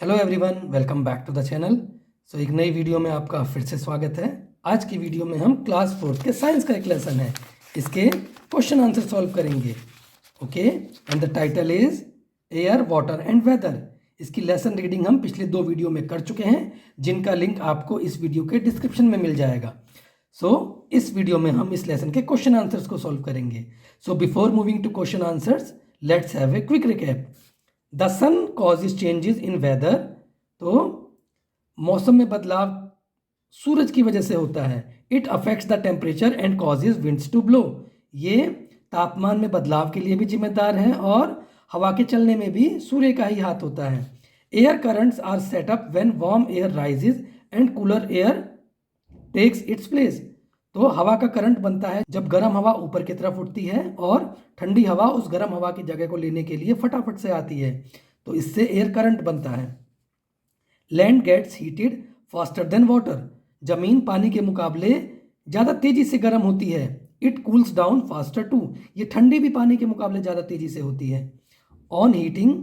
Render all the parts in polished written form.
Hello everyone, welcome back to the channel. एक नई video में आपका फिर से स्वागत है। आज की वीडियो में हम क्लास 4 के साइंस का एक लेसन है, इसके क्वेश्चन आंसर सॉल्व करेंगे। Okay, and the title is air, water and weather. इसकी लेसन रीडिंग हम पिछले 2 वीडियो में कर चुके हैं, जिनका लिंक आपको इस वीडियो के डिस्क्रिप्शन में मिल जाएगा। इस वीडियो में हम इस लेसन के क्वेश्चन आंसर्स को सॉल्व करेंगे। Before moving to question answers, let's have a quick recap. The sun causes changes in weather. तो मौसम में बदलाव सूरज की वजह से होता है। It affects the temperature and causes winds to blow. ये तापमान में बदलाव के लिए भी जिम्मेदार है और हवा के चलने में भी सूर्य का ही हाथ होता है। Air currents are set up when warm air rises and cooler air takes its place. तो हवा का करंट बनता है जब गर्म हवा ऊपर की तरफ उठती है और ठंडी हवा उस गर्म हवा की जगह को लेने के लिए फटाफट से आती है, तो इससे एयर करंट बनता है। Land gets heated faster than water. जमीन पानी के मुकाबले ज़्यादा तेजी से गर्म होती है। It cools down faster too. ये ठंडी भी पानी के मुकाबले ज़्यादा तेजी से होती है। On heating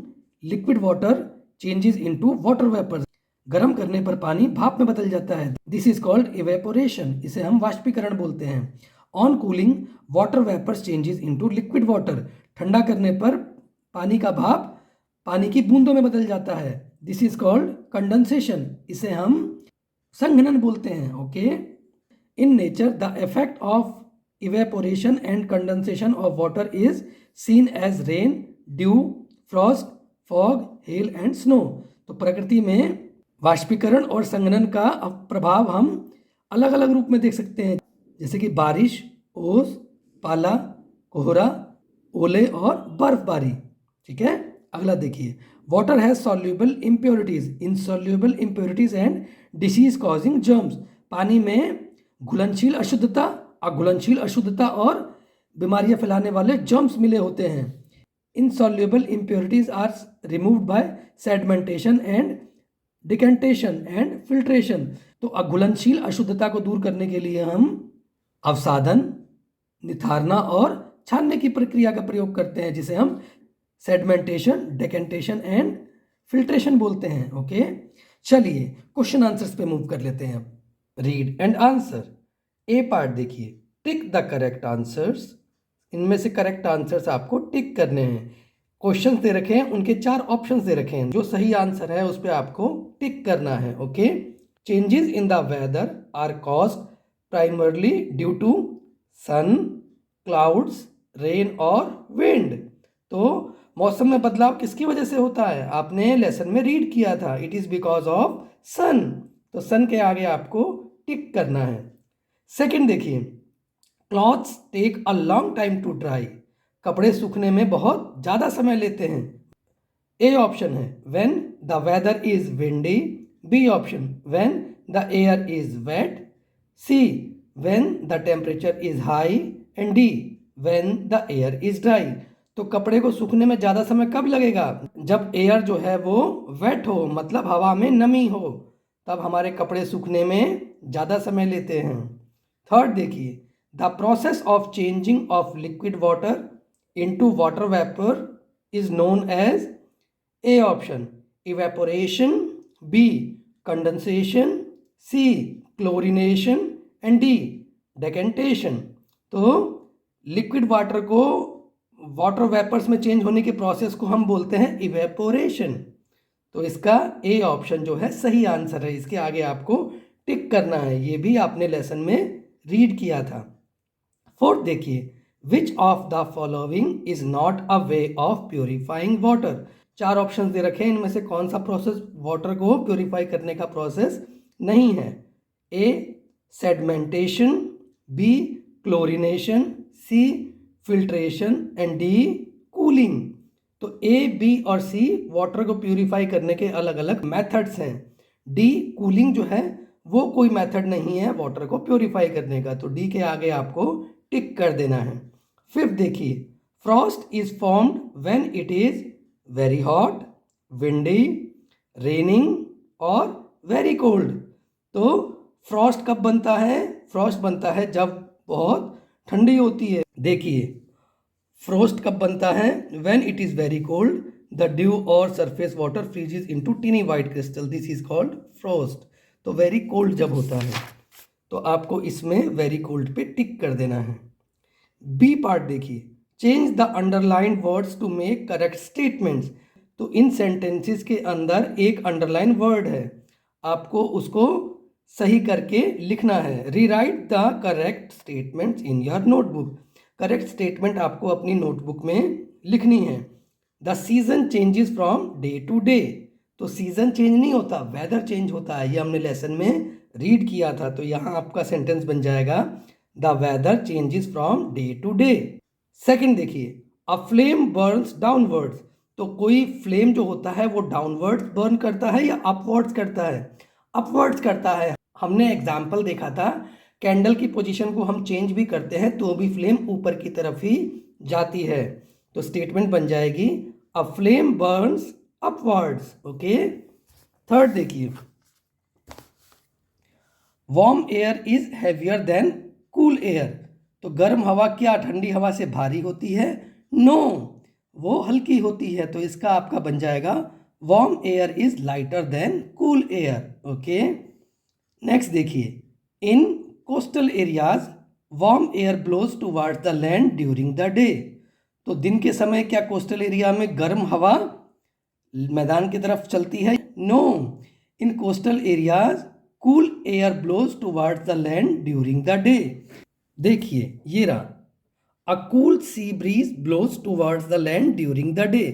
liquid water changes into water vapour. गर्म करने पर पानी भाप में बदल जाता है। This is called evaporation. इसे हम वाष्पीकरण बोलते हैं। On cooling water vapours changes into liquid water. ठंडा करने पर पानी का भाप पानी की बूंदों में बदल जाता है। This is called condensation. इसे हम संघनन बोलते हैं। Okay, in nature the effect of evaporation and condensation of water is seen as rain, dew, frost, fog, hail and snow. तो प्रकृति में वाष्पीकरण और संघनन का प्रभाव हम अलग अलग रूप में देख सकते हैं, जैसे कि बारिश, ओस, पाला, कोहरा, ओले और बर्फबारी। ठीक है, अगला देखिए। Water has soluble impurities, insoluble impurities and disease causing germs. पानी में घुलनशील अशुद्धता, अघुलनशील अशुद्धता और बीमारियां फैलाने वाले जर्म्स मिले होते हैं। Insoluble impurities are removed by sedimentation and decantation and filtration. तो अघुलनशील अशुद्धता को दूर करने के लिए हम अवसादन, निथारना और छानने की प्रक्रिया का प्रयोग करते हैं, जिसे हम सेडिमेंटेशन, डिकेंटेशन एंड फिल्ट्रेशन बोलते हैं। ओके, चलिए क्वेश्चन आंसर्स पे मूव कर लेते हैं। Read and answer. A part देखिए, टिक द करेक्ट आंसर्स। इनमें से करेक्ट आंसर्स आपको टिक करने हैं। क्वेश्चन दे रखे हैं, उनके 4 ऑप्शंस दे रखे हैं, जो सही आंसर है उस पर आपको टिक करना है। Okay, changes in the weather are caused primarily due to sun, clouds, rain और विंड। तो मौसम में बदलाव किसकी वजह से होता है? आपने लेसन में रीड किया था, इट इज बिकॉज ऑफ सन। तो सन के आगे आपको टिक करना है। सेकंड देखिए, clothes take a long time to dry. कपड़े सूखने में बहुत ज़्यादा समय लेते हैं। ए ऑप्शन है when the weather is windy, B option when the air is wet, C when the temperature is high and D when the air is dry. तो कपड़े को सूखने में ज़्यादा समय कब लगेगा? जब एयर जो है वो वेट हो, मतलब हवा में नमी हो, तब हमारे कपड़े सूखने में ज़्यादा समय लेते हैं। थर्ड देखिए, the process of changing of liquid water into water vapor is known as A option evaporation, B condensation, C chlorination and D decantation। तो लिक्विड वाटर को वाटर वेपर्स में चेंज होने के प्रोसेस को हम बोलते हैं इवेपोरेशन। तो इसका ए ऑप्शन जो है सही आंसर है। इसके आगे आपको टिक करना है, ये भी आपने लेसन में रीड किया था। फोर्थ देखिए, which of the following is not a way of purifying water. 4 option दे रखे हैं, इनमें से कौन सा प्रोसेस वाटर को प्योरीफाई करने का प्रोसेस नहीं है? A sedimentation, B chlorination, C filtration and D cooling. तो ए, बी और सी वाटर को प्योरीफाई करने के अलग अलग मेथड्स हैं। डी कूलिंग जो है वो कोई मेथड नहीं है वाटर को प्योरीफाई करने का, तो डी के आगे आपको टिक कर देना है। फिफ्थ देखिए, Frost is formed when it is very hot, windy, raining और वेरी कोल्ड। तो फ्रॉस्ट कब बनता है? फ्रॉस्ट बनता है जब बहुत ठंडी होती है। देखिए, फ्रॉस्ट कब बनता है? When it is very cold, the dew or surface water freezes into tiny white crystal, this is called frost. तो वेरी कोल्ड जब होता है तो आपको इसमें वेरी कोल्ड पे टिक कर देना है। बी पार्ट देखिए, change the underline words to make correct statements. तो इन सेंटेंसेस के अंदर एक अंडरलाइन वर्ड है, आपको उसको सही करके लिखना है। Rewrite the correct statements in your notebook. Correct statement आपको अपनी नोटबुक में लिखनी है। The season changes from day to day. तो सीजन चेंज नहीं होता, वेदर चेंज होता है, ये हमने लेसन में रीड किया था। तो यहाँ आपका सेंटेंस बन जाएगा the weather changes from day to day. Second देखिए, अ फ्लेम बर्न्स डाउनवर्ड्स। तो कोई फ्लेम जो होता है वो डाउनवर्ड्स बर्न करता है या अपवर्ड्स करता है? अपवर्ड्स करता है। हमने एग्जाम्पल देखा था, कैंडल की पोजीशन को हम चेंज भी करते हैं तो भी फ्लेम ऊपर की तरफ ही जाती है। तो स्टेटमेंट बन जाएगी a flame burns upwards. Okay. Third देखिए, warm air is heavier than cool air. तो गर्म हवा क्या ठंडी हवा से भारी होती है? नो, वो हल्की होती है। तो इसका आपका बन जाएगा warm air is lighter than cool air. Okay. Next देखिए, in coastal areas warm air blows towards the land during the day. तो दिन के समय क्या कोस्टल एरिया में गर्म हवा मैदान की तरफ चलती है? No, in coastal areas cool air blows towards the land during the day. देखिए ये रहा, a cool sea breeze blows towards the land during the day.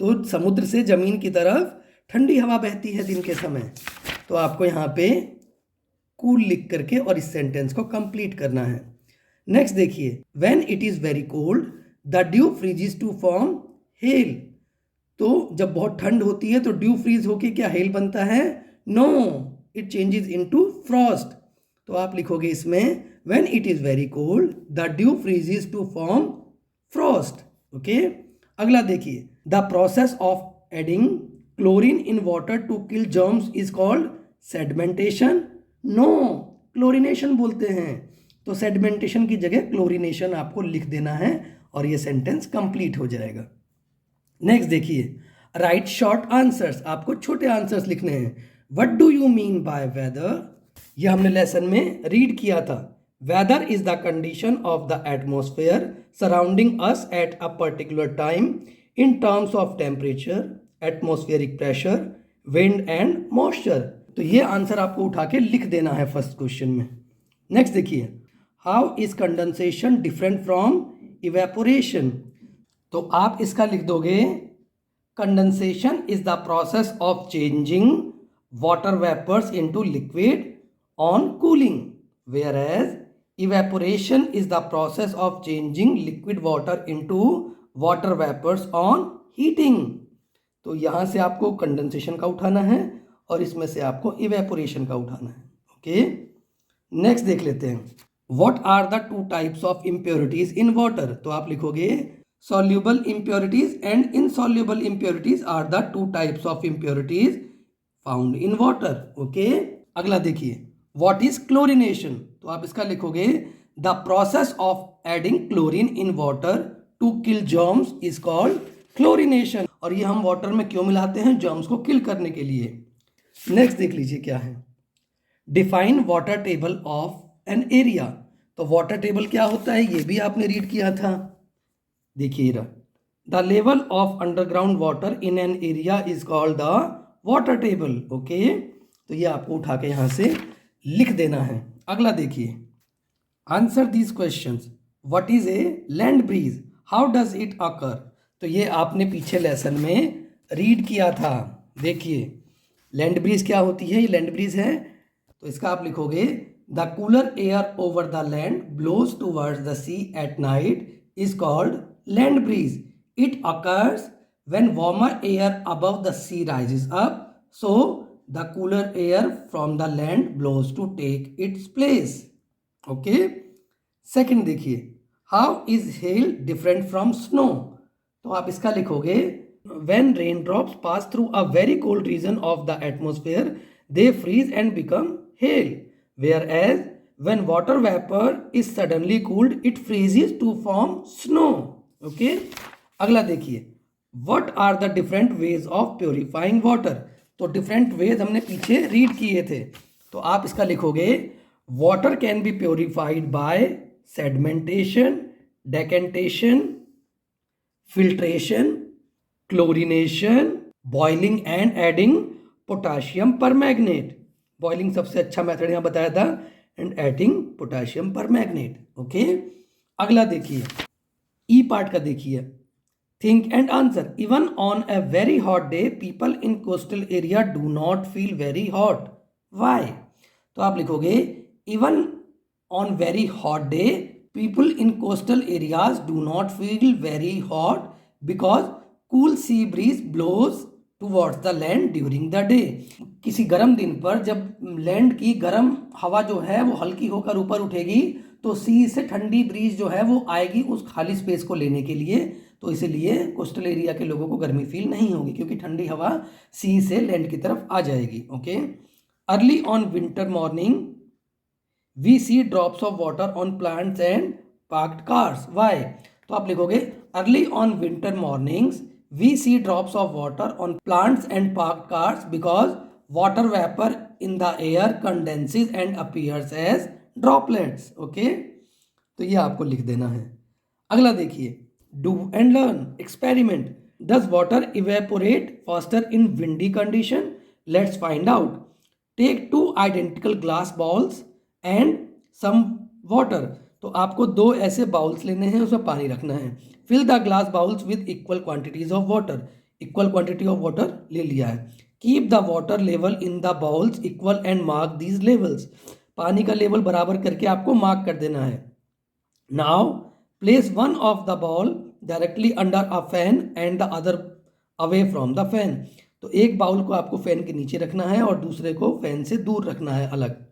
तो समुद्र से जमीन की तरफ ठंडी हवा बहती है दिन के समय। तो आपको यहाँ पे कूल लिख करके और इस सेंटेंस को कंप्लीट करना है। नेक्स्ट देखिए, when it is very cold the dew freezes to form hail. तो जब बहुत ठंड होती है तो ड्यू फ्रीज होके क्या हेल बनता है? No, it changes into frost. तो आप लिखोगे इसमें when it is very cold the dew freezes to form frost. Okay. अगला देखिए, the process of adding chlorine in water to kill germs is called sedimentation. No, chlorination बोलते हैं। तो sedimentation की जगह क्लोरीनेशन आपको लिख देना है और ये सेंटेंस कंप्लीट हो जाएगा। नेक्स्ट देखिए, राइट शॉर्ट आंसर्स। आपको छोटे आंसर्स लिखने हैं। What do you mean by weather? यह हमने लेसन में रीड किया था। Weather is the condition of the atmosphere surrounding us at a particular time in terms of temperature, atmospheric pressure, wind and moisture. तो ये answer आपको उठा के लिख देना है फर्स्ट क्वेश्चन में। नेक्स्ट देखिए, how is condensation different from evaporation? तो आप इसका लिख दोगे, condensation is the process of changing water vapours into liquid on cooling, whereas evaporation is the process of changing liquid water into water vapors on heating। तो यहाँ से आपको condensation का उठाना है और इसमें से आपको इवेपोरेशन का उठाना है। ओके। नेक्स्ट देख लेते हैं, what are the two types of impurities in water? तो आप लिखोगे soluble impurities and insoluble impurities are the two types of impurities found in water। Okay. अगला देखिए, what is chlorination? तो आप इसका लिखोगे the process of adding chlorine in water to kill germs is called chlorination। और ये हम water में क्यों मिलाते हैं? जर्म्स को किल करने के लिए। नेक्स्ट देख लीजिए क्या है, define water table of an area. तो वाटर टेबल क्या होता है ये भी आपने रीड किया था। देखिए, the level of underground water in an area is called the water table. Okay. तो ये आपको उठा के यहाँ से लिख देना है। अगला देखिए, answer these questions. What is a land breeze? How does it occur? तो ये आपने पीछे लेसन में रीड किया था। देखिए लैंड ब्रीज क्या होती है, ये लैंड ब्रीज है। तो इसका आप लिखोगे the cooler air over the land blows towards the sea at night is called land breeze. It occurs when warmer air above the sea rises up, so the cooler air from the land blows to take its place। okay। Second देखिए, how is hail different from snow? तो आप इसका लिखोगे when raindrops pass through a very cold region of the atmosphere they freeze and become hail, whereas when water vapor is suddenly cooled it freezes to form snow। okay। अगला देखिए, what are the different ways of purifying water. तो different ways हमने पीछे read किए थे, तो आप इसका लिखोगे water can be purified by sedimentation, decantation, filtration, chlorination, boiling and adding potassium permanganate. Boiling सबसे अच्छा मेथड यहाँ बताया था, and adding potassium permanganate. Okay, अगला देखिए, ई पार्ट का देखिए, think and answer. Even on a very hot day people in coastal area do not feel very hot, why. तो आप लिखोगे even on very hot day people in coastal areas do not feel very hot because cool sea breeze blows towards the land during the day. किसी गर्म दिन पर जब land की गर्म हवा जो है वो हल्की होकर ऊपर उठेगी तो सी से ठंडी ब्रीज जो है वो आएगी उस खाली स्पेस को लेने के लिए, तो इसीलिए कोस्टल एरिया के लोगों को गर्मी फील नहीं होगी क्योंकि ठंडी हवा सी से लैंड की तरफ आ जाएगी। Okay, early on winter morning we see drops of water on plants and parked cars, why. तो आप लिखोगे early on winter mornings we see drops of water on plants and parked cars because water vapour in the air condenses and appears as droplets. Okay, तो ये आपको लिख देना है। अगला देखिए, do and learn experiment. Does water evaporate faster in windy condition? Let's find out. Take 2 identical glass bowls and some water. तो आपको 2 ऐसे बाउल्स लेने हैं, उसमें पानी रखना है। Fill the glass bowls with equal quantities of water. Equal quantity of water ले लिया है। Keep the water level in the bowls equal and mark these levels. पानी का लेवल बराबर करके आपको मार्क कर देना है। Now place one of the bowl directly under a fan and the other away from the fan. तो एक बाउल को आपको फैन के नीचे रखना है और दूसरे को फैन से दूर रखना है अलग।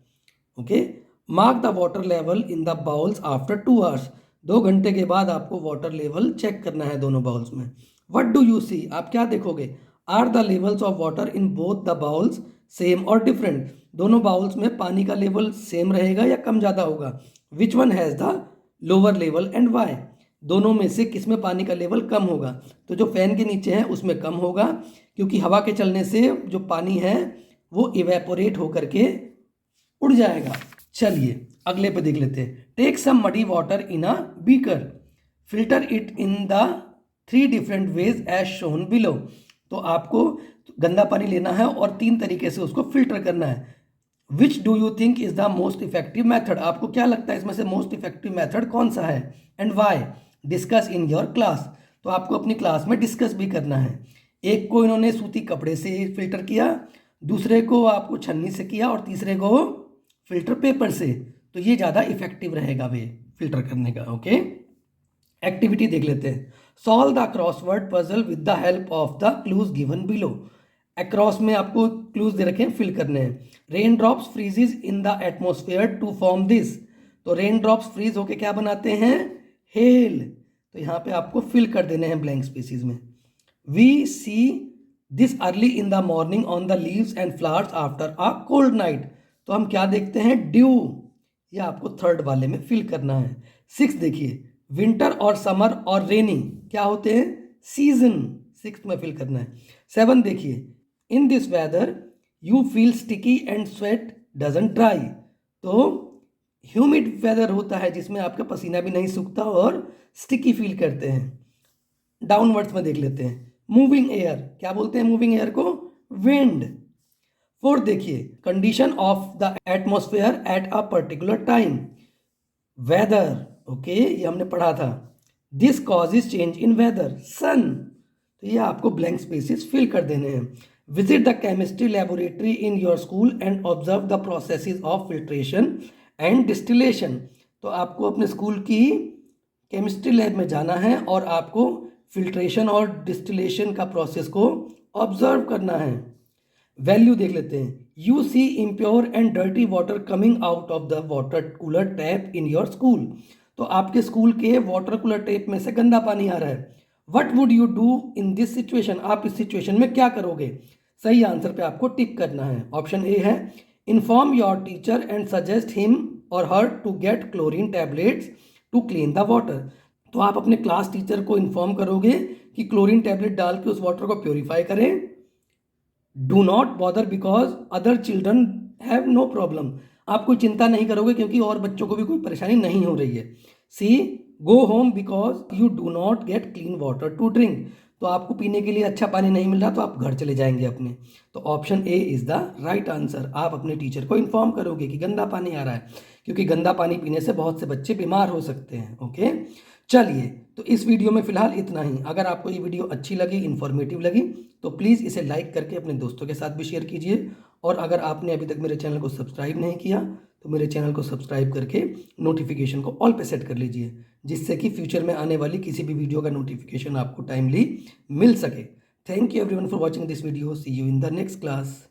Okay, mark the water level in the bowls after 2 hours. 2 घंटे के बाद आपको वाटर लेवल चेक करना है दोनों बाउल्स में। What do you see? आप क्या देखोगे? Are the levels of water in both the bowls same और डिफरेंट? दोनों बाउल्स में पानी का लेवल सेम रहेगा या कम ज़्यादा होगा? Which one has the lower level and why? दोनों में से किस में पानी का लेवल कम होगा? तो जो फैन के नीचे है उसमें कम होगा क्योंकि हवा के चलने से जो पानी है वो इवेपोरेट होकर के उड़ जाएगा। चलिए अगले पे देख लेते हैं। Take some muddy water in a beaker, filter it in the 3 different ways as shown below. तो आपको गंदा पानी लेना है और 3 तरीके से उसको फिल्टर करना है। Which do you think is the most effective method? आपको क्या लगता है इसमें से मोस्ट इफेक्टिव मैथड कौन सा है and why? Discuss in your class. तो आपको अपनी क्लास में डिस्कस भी करना है। एक को इन्होंने सूती कपड़े से फिल्टर किया, दूसरे को आपको छन्नी से किया और तीसरे को फिल्टर पेपर से। तो ये ज़्यादा इफेक्टिव रहेगा वे फिल्टर करने का। ओके, एक्टिविटी देख लेते हैं। Solve the crossword puzzle with the help of the clues given below. Across में आपको क्लूज दे रखे हैं, फिल करने हैं। Rain drops freezes in the atmosphere to form this. तो रेन ड्रॉप्स फ्रीज होके क्या बनाते हैं? हेल। तो यहाँ पे आपको फिल कर देने हैं ब्लैंक स्पेसिस में। We see this early in the morning on the leaves and flowers after a cold night. तो हम क्या देखते हैं? ड्यू। ये आपको 3rd वाले में फिल करना है। 6 देखिए, विंटर और समर और रेनी क्या होते हैं? सीजन। 6th में फिल करना है। 7 देखिए, in this whether you feel sticky and sweat doesn't dry. तो ह्यूमिड वेदर होता है जिसमें आपका पसीना भी नहीं सूखता और स्टिकी फील करते हैं। डाउनवर्ड्स में देख लेते हैं। मूविंग एयर, क्या बोलते हैं मूविंग एयर को? विंड। 4 देखिए, condition of the atmosphere at a particular time, weather. Okay, ये हमने पढ़ा था। This causes change in weather, sun. तो ये आपको ब्लैंक स्पेसिस फिल कर देने हैं। Visit the chemistry laboratory in your school and observe the processes of filtration and distillation. तो आपको अपने स्कूल की केमिस्ट्री लैब में जाना है और आपको फिल्ट्रेशन और डिस्टिलेशन का प्रोसेस को ऑब्जर्व करना है। वैल्यू देख लेते हैं। You see impure and dirty water coming out of the water cooler tap in your school. तो आपके स्कूल के वाटर कूलर टैप में से गंदा पानी आ रहा है। What would you do in this situation? आप इस सिचुएशन में क्या करोगे? सही आंसर पे आपको टिक करना है। ऑप्शन ए है, inform your teacher and suggest him or her to get chlorine tablets to clean the water. तो आप अपने क्लास टीचर को इन्फॉर्म करोगे कि क्लोरीन टैबलेट डाल के उस वाटर को प्योरीफाई करें। Do not bother because other children have no problem, आप कोई चिंता नहीं करोगे क्योंकि और बच्चों को भी कोई परेशानी नहीं हो रही है। C go home because you do not get clean water to drink, तो आपको पीने के लिए अच्छा पानी नहीं मिल रहा तो आप घर चले जाएंगे अपने। तो option A is the right answer. आप अपने टीचर को इन्फॉर्म करोगे कि गंदा पानी आ रहा है, क्योंकि गंदा पानी पीने से बहुत से बच्चे बीमार हो सकते हैं। ओके, चलिए तो इस वीडियो में फिलहाल इतना ही। अगर आपको ये वीडियो अच्छी लगी, इन्फॉर्मेटिव लगी, तो प्लीज़ इसे लाइक करके अपने दोस्तों के साथ भी शेयर कीजिए। और अगर आपने अभी तक मेरे चैनल को सब्सक्राइब नहीं किया तो मेरे चैनल को सब्सक्राइब करके नोटिफिकेशन को ऑल पे सेट कर लीजिए, जिससे कि फ्यूचर में आने वाली किसी भी वीडियो का नोटिफिकेशन आपको टाइमली मिल सके। Thank you everyone for watching this video. See you in the next class.